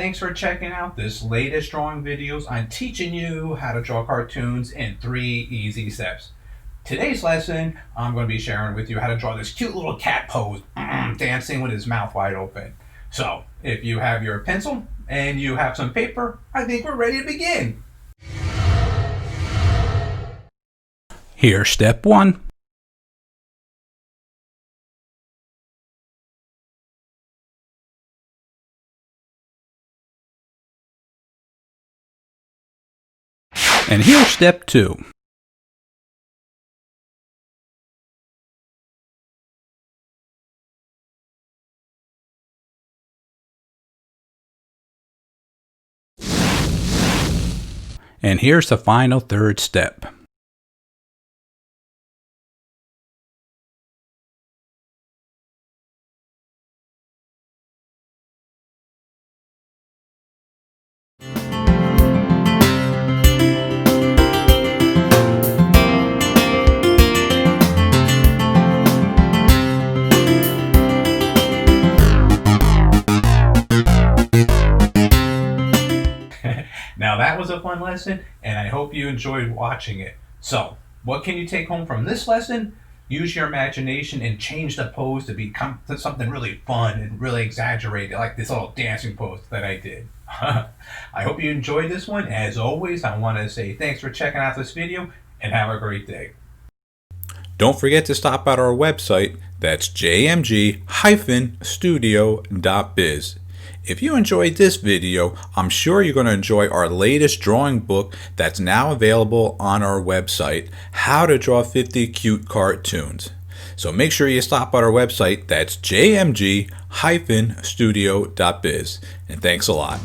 thanks for checking out this latest drawing videos. I'm teaching you how to draw cartoons in 3 easy steps. Today's lesson, I'm going to be sharing with you how to draw this cute little cat pose, dancing with his mouth wide open. So, if you have your pencil and you have some paper, I think we're ready to begin. Here's step 1. And here's step 2. And here's the final third step. Now that was a fun lesson, and I hope you enjoyed watching it. So, what can you take home from this lesson? Use your imagination and change the pose to become something really fun and really exaggerated, like this little dancing pose that I did. I hope you enjoyed this one. As always, I want to say thanks for checking out this video, and have a great day. Don't forget to stop by our website. That's jmg-studio.biz. If you enjoyed this video, I'm sure you're going to enjoy our latest drawing book that's now available on our website, How to Draw 50 Cute Cartoons. So make sure you stop by our website. That's jmg-studio.biz. And thanks a lot.